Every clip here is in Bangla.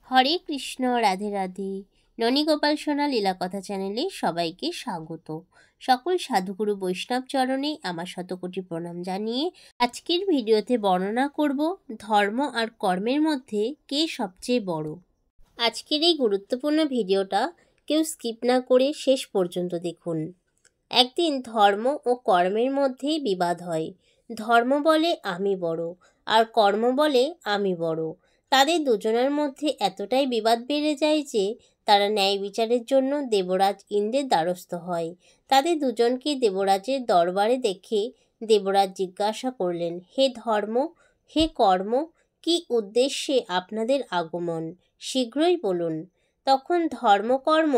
হরে কৃষ্ণ, রাধে রাধে। ননীগোপাল সোনা লীলা কথা চ্যানেলে সবাইকে স্বাগত। সকল সাধুগুরু বৈষ্ণব চরণে আমার শতকোটি প্রণাম জানিয়ে আজকের ভিডিওতে বর্ণনা করব ধর্ম আর কর্মের মধ্যে কে সবচেয়ে বড়। আজকের এই গুরুত্বপূর্ণ ভিডিওটা কেউ স্কিপ না করে শেষ পর্যন্ত দেখুন। একদিন ধর্ম ও কর্মের মধ্যেই বিবাদ হয়। ধর্ম বলে আমি বড়, আর কর্ম বলে আমি বড়। তাদের দুজনের মধ্যে এতটাই বিবাদ বেড়ে যায় যে তারা ন্যায় বিচারের জন্য দেবরাজ ইন্দ্রের দ্বারস্থ হয়। তাদের দুজনকে দেবরাজের দরবারে দেখে দেবরাজ জিজ্ঞাসা করলেন, হে ধর্ম, হে কর্ম, কি উদ্দেশ্যে আপনাদের আগমন? শীঘ্রই বলুন। তখন ধর্মকর্ম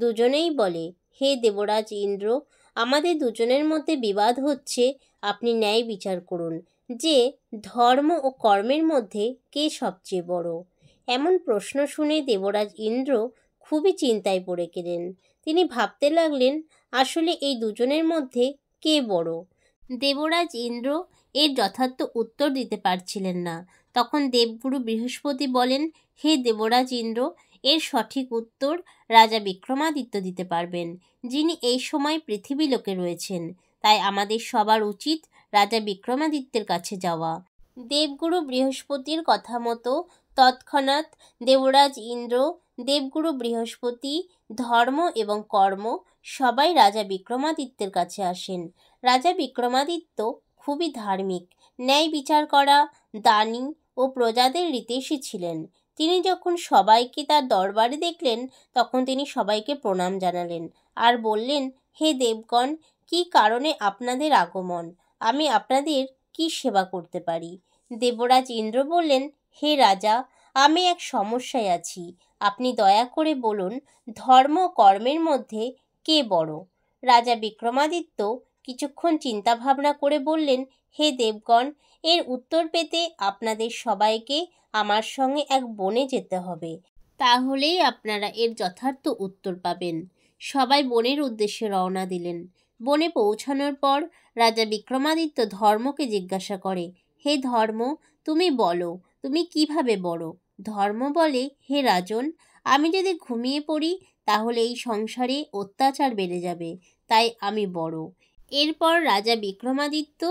দুজনেই বলে, হে দেবরাজ ইন্দ্র, আমাদের দুজনের মধ্যে বিবাদ হচ্ছে, আপনি ন্যায় বিচার করুন যে ধর্ম ও কর্মের মধ্যে কে সবচেয়ে বড়। এমন প্রশ্ন শুনে দেবরাজ ইন্দ্র খুবই চিন্তায় পড়ে গেলেন। তিনি ভাবতে লাগলেন, আসলে এই দুজনের মধ্যে কে বড়। দেবরাজ ইন্দ্র এর যথার্থ উত্তর দিতে পারছিলেন না। তখন দেবগুরু বৃহস্পতি বলেন, হে দেবরাজ ইন্দ্র, এর সঠিক উত্তর রাজা বিক্রমাদিত্য দিতে পারবেন, যিনি এই সময় পৃথিবী লোকে রয়েছেন। তাই আমাদের সবার উচিত রাজা বিক্রমাদিত্যের কাছে যাওয়া। দেবগুরু বৃহস্পতির কথা মতো তৎক্ষণাৎ দেবরাজ ইন্দ্র, দেবগুরু বৃহস্পতি, ধর্ম এবং কর্ম সবাই রাজা বিক্রমাদিত্যের কাছে আসেন। রাজা বিক্রমাদিত্য খুবই ধার্মিক, ন্যায় বিচার করা, দানী ও প্রজাদের হিতৈষী ছিলেন। তিনি যখন সবাইকে তার দরবারে দেখলেন, তখন তিনি সবাইকে প্রণাম জানালেন আর বললেন, হে দেবগণ, কী কারণে আপনাদের আগমন? আমি আপনাদের কি সেবা করতে পারি? দেবরাজ ইন্দ্র বললেন, হে রাজা, আমি এক সমস্যায় আছি। আপনি দয়া করে বলুন, ধর্ম কর্মের মধ্যে কে বড়? রাজা বিক্রমাদিত্য কিছুক্ষণ চিন্তা ভাবনা করে বললেন, হে দেবগণ, এর উত্তর পেতে আপনাদের সবাইকে আমার সঙ্গে এক বনে যেতে হবে, তাহলেই আপনারা এর যথার্থ উত্তর পাবেন। সবাই বনের উদ্দেশ্যে রওনা দিলেন। বনে পৌঁছানোর পর রাজা বিক্রমাদিত্য ধর্মকে জিজ্ঞাসা করে, হে ধর্ম, তুমি বলো, তুমি কিভাবে বড়? ধর্ম বলে, হে রাজন, আমি যদি ঘুমিয়ে পড়ি তাহলে এই সংসারে অত্যাচার বেড়ে যাবে, তাই আমি বড়। এরপর রাজা বিক্রমাদিত্য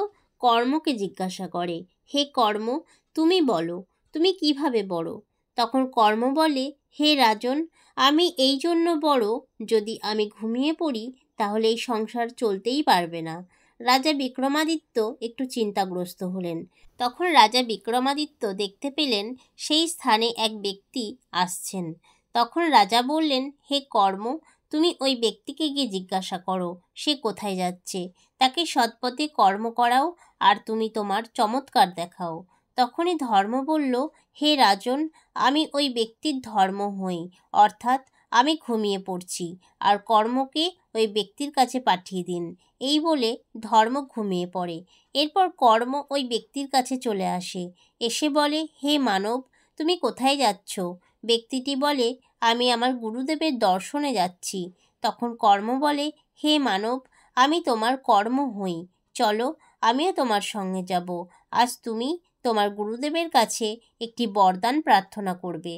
কর্মকে জিজ্ঞাসা করে, হে কর্ম, তুমি বলো, তুমি কিভাবে বড়? তখন কর্ম বলে, হে রাজন, আমি এই জন্য বড়, যদি আমি ঘুমিয়ে পড়ি তাহলে এই সংসার চলতেই পারবে না। রাজা বিক্রমাদিত্য একটু চিন্তাগ্রস্ত হলেন। তখন রাজা বিক্রমাদিত্য দেখতে পেলেন সেই স্থানে এক ব্যক্তি আসছেন। তখন রাজা বললেন, হে কর্ম, তুমি ওই ব্যক্তিকে গিয়ে জিজ্ঞাসা করো সে কোথায় যাচ্ছে, তাকে সৎপথে কর্ম করাও আর তুমি তোমার চমৎকার দেখাও। তখনই ধর্ম বলল, হে রাজন, আমি ওই ব্যক্তির ধর্ম হই, অর্থাৎ আমি ঘুমিয়ে পড়ছি, আর কর্মকে ওই ব্যক্তির কাছে পাঠিয়ে দিন। এই বলে ধর্ম ঘুমিয়ে পড়ে। এরপর কর্ম ওই ব্যক্তির কাছে চলে আসে, এসে বলে, হে মানব, তুমি কোথায় যাচ্ছ? ব্যক্তিটি বলে, আমি আমার গুরুদেবের দর্শনে যাচ্ছি। তখন কর্ম বলে, হে মানব, আমি তোমার কর্ম হই, চলো আমিও তোমার সঙ্গে যাব। আজ তুমি তোমার গুরুদেবের কাছে একটি বরদান প্রার্থনা করবে।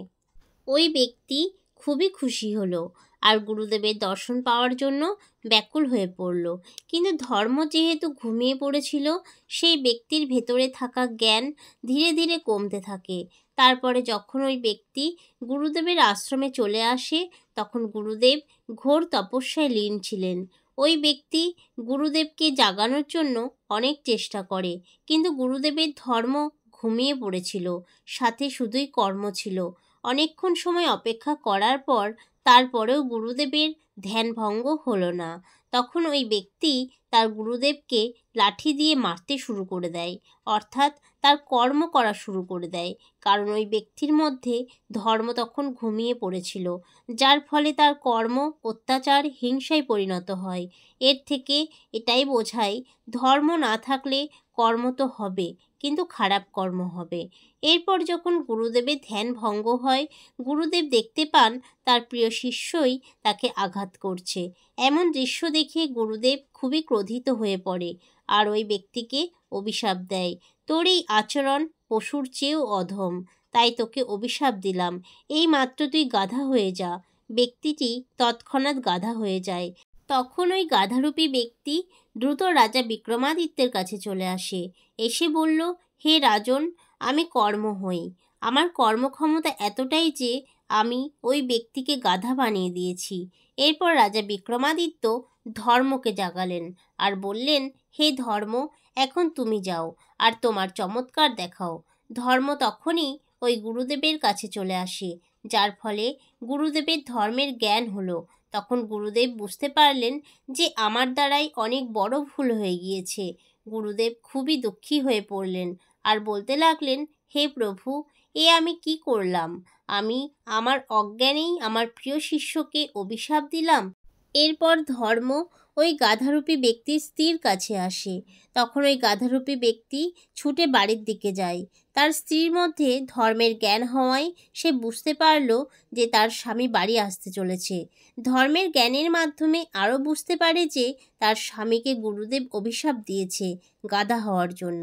ওই ব্যক্তি খুবই খুশি হলো আর গুরুদেবের দর্শন পাওয়ার জন্য ব্যাকুল হয়ে পড়ল। কিন্তু ধর্ম যেহেতু ঘুমিয়ে পড়েছিল, সেই ব্যক্তির ভেতরে থাকা জ্ঞান ধীরে ধীরে কমতে থাকে। তারপরে যখন ওই ব্যক্তি গুরুদেবের আশ্রমে চলে আসে, তখন গুরুদেব ঘোর তপস্যায় লীন ছিলেন। ওই ব্যক্তি গুরুদেবকে জাগানোর জন্য অনেক চেষ্টা করে, কিন্তু গুরুদেবের ধর্ম ঘুমিয়ে পড়েছিল, সাথে শুধুই কর্ম ছিল। অনেকক্ষণ সময় অপেক্ষা করার পর তারপরেও গুরুদেবের ধ্যান ভঙ্গ হলো না। তখন ওই ব্যক্তি তার গুরুদেবকে লাঠি দিয়ে মারতে শুরু করে দেয়, অর্থাৎ তার কর্ম করা শুরু করে দেয়, কারণ ওই ব্যক্তির মধ্যে ধর্ম তখন ঘুমিয়ে পড়েছিল, যার ফলে তার কর্ম অত্যাচার হিংসায় পরিণত হয়। এর থেকে এটাই বোঝায়, ধর্ম না থাকলে কর্ম তো হবে, কিন্তু খারাপ কর্ম হবে। এরপর যখন গুরুদেবের ধ্যান ভঙ্গ হয়, গুরুদেব দেখতে পান তার প্রিয় শিষ্যই তাকে আঘাত করছে। এমন দৃশ্য দেখে গুরুদেব খুবই ক্রোধিত হয়ে পড়ে আর ওই ব্যক্তিকে অভিশাপ দেয়, তোর এই আচরণ পশুর চেয়েও অধম, তাই তোকে অভিশাপ দিলাম, এই মাত্র তুই গাধা হয়ে যা। ব্যক্তিটি তৎক্ষণাৎ গাধা হয়ে যায়। তখন ওই গাধারূপী ব্যক্তি দ্রুত রাজা বিক্রমাদিত্যের কাছে চলে আসে, এসে বলল, হে রাজন, আমি কর্ম হই। আমার কর্মক্ষমতা এতটাই যে আমি ওই ব্যক্তিকে গাধা বানিয়ে দিয়েছি। এরপর রাজা বিক্রমাদিত্য ধর্মকে জাগালেন আর বললেন, হে ধর্ম, এখন তুমি যাও আর তোমার চমৎকার দেখাও। ধর্ম তখনই ওই গুরুদেবের কাছে চলে আসে, যার ফলে গুরুদেবের ধর্মের জ্ঞান হলো। তখন গুরুদেব বুঝতে পারলেন যে আমার দ্বারাই অনেক বড় ভুল হয়ে গিয়েছে। গুরুদেব খুবই দুঃখী হয়ে পড়লেন আর বলতে লাগলেন, হে প্রভু, এ আমি কি করলাম? আমি আমার অজ্ঞানেই আমার প্রিয় শিষ্যকে অভিশাপ দিলাম। এরপর ধর্ম ওই গাধারূপী ব্যক্তির স্ত্রীর কাছে আসে। তখন ওই গাধারূপী ব্যক্তি ছুটে বাড়ির দিকে যায়। তার স্ত্রীর মধ্যে ধর্মের জ্ঞান হওয়ায় সে বুঝতে পারল যে তার স্বামী বাড়ি আসতে চলেছে। ধর্মের জ্ঞানের মাধ্যমে আরও বুঝতে পারে যে তার স্বামীকে গুরুদেব অভিশাপ দিয়েছে গাধা হওয়ার জন্য।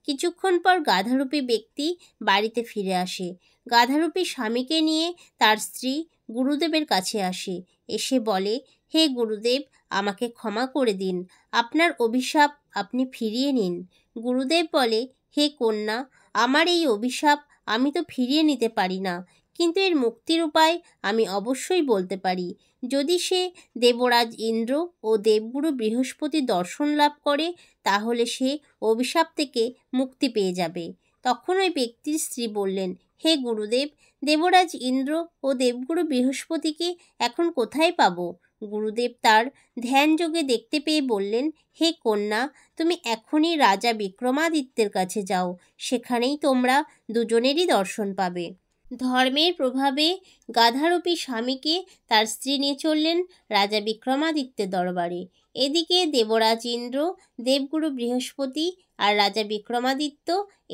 কিছুক্ষণ পর গাধারূপী ব্যক্তি বাড়িতে ফিরে আসে। গাধারূপী স্বামীকে নিয়ে তার স্ত্রী গুরুদেবের কাছে আসে, এসে বলে, হে গুরুদেব, আমাকে ক্ষমা করে দিন, আপনার অভিশাপ আপনি ফিরিয়ে নিন। গুরুদেব বলে, হে কন্যা, আমার এই অভিশাপ আমি তো ফিরিয়ে নিতে পারি না, কিন্তু এর মুক্তির উপায় আমি অবশ্যই বলতে পারি। যদি সে দেবরাজ ইন্দ্র ও দেবগুরু বৃহস্পতি দর্শন লাভ করে, তাহলে সে অভিশাপ থেকে মুক্তি পেয়ে যাবে। তখন ওই ব্যক্তির স্ত্রী বললেন, হে গুরুদেব, দেবরাজ ইন্দ্র ও দেবগুরু বৃহস্পতিকে এখন কোথায় পাবো? গুরুদেব তার ধ্যানযোগে দেখতে পেয়ে বললেন, হে কন্যা, তুমি এখনই রাজা বিক্রমাদিত্যের কাছে যাও, সেখানেই তোমরা দুজনেরই দর্শন পাবে। ধর্মের প্রভাবে গাধারূপী স্বামীকে তার স্ত্রী নিয়ে চললেন রাজা বিক্রমাদিত্যের দরবারে। এদিকে দেবরাজ ইন্দ্র, দেবগুরু বৃহস্পতি আর রাজা বিক্রমাদিত্য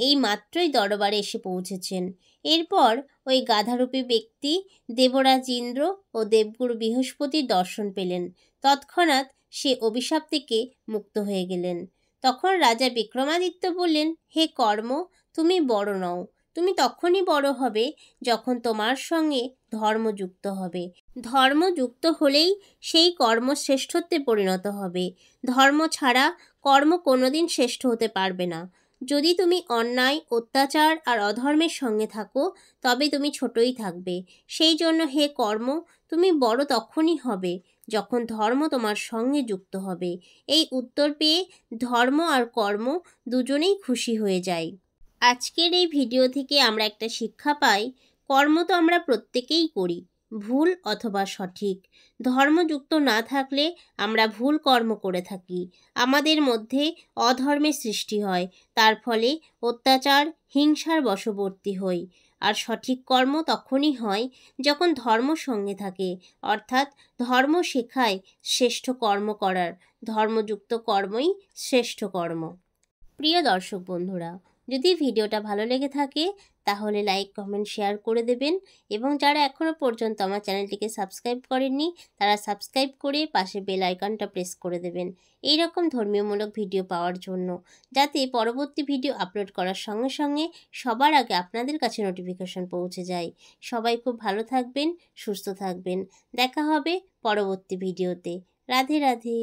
এই মাত্রই দরবারে এসে পৌঁছেছেন। এরপর ওই গাধারূপী ব্যক্তি দেবরাজ ইন্দ্র ও দেবগুরু বৃহস্পতির দর্শন পেলেন। তৎক্ষণাৎ সে অভিশাপ থেকে মুক্ত হয়ে গেলেন। তখন রাজা বিক্রমাদিত্য বললেন, হে কর্ম, তুমি বড় নও। তুমি তখনই বড় হবে যখন তোমার সঙ্গে ধর্ম যুক্ত হবে। ধর্ম যুক্ত হলেই সেই কর্ম শ্রেষ্ঠত্বে পরিণত হবে। ধর্ম ছাড়া কর্ম কোনোদিন শ্রেষ্ঠ হতে পারবে না। যদি তুমি অন্যায়, অত্যাচার আর অধর্মের সঙ্গে থাকো, তবে তুমি ছোটই থাকবে। সেই জন্য হে কর্ম, তুমি বড় তখনই হবে যখন ধর্ম তোমার সঙ্গে যুক্ত হবে। এই উত্তর পেয়ে ধর্ম আর কর্ম দুজনেই খুশি হয়ে যায়। আজকের এই ভিডিও থেকে আমরা একটা শিক্ষা পাই, কর্ম তো আমরা প্রত্যেকেই করি, ভুল অথবা সঠিক। ধর্মযুক্ত না থাকলে আমরা ভুল কর্ম করে থাকি। আমাদের মধ্যে অধর্মের সৃষ্টি হয়, তার ফলে অত্যাচার, হিংসার বশবর্তী হই। আর সঠিক কর্ম তখনই হয় যখন ধর্ম সঙ্গে থাকে, অর্থাৎ ধর্ম শেখায় শ্রেষ্ঠ কর্ম করার। ধর্মযুক্ত কর্মই শ্রেষ্ঠ কর্ম। প্রিয় দর্শক বন্ধুরা, যদি ভিডিওটা ভালো লেগে থাকে তাহলে লাইক, কমেন্ট, শেয়ার করে দেবেন এবং যারা এখনও পর্যন্ত আমার চ্যানেলটিকে সাবস্ক্রাইব করেননি তারা সাবস্ক্রাইব করে পাশে বেল আইকনটা প্রেস করে দেবেন এই রকম ধর্মীয়মূলক ভিডিও পাওয়ার জন্য, যাতে পরবর্তী ভিডিও আপলোড করার সঙ্গে সঙ্গে সবার আগে আপনাদের কাছে নোটিফিকেশন পৌঁছে যায়। সবাই খুব ভালো থাকবেন, সুস্থ থাকবেন। দেখা হবে পরবর্তী ভিডিওতে। রাধে রাধে।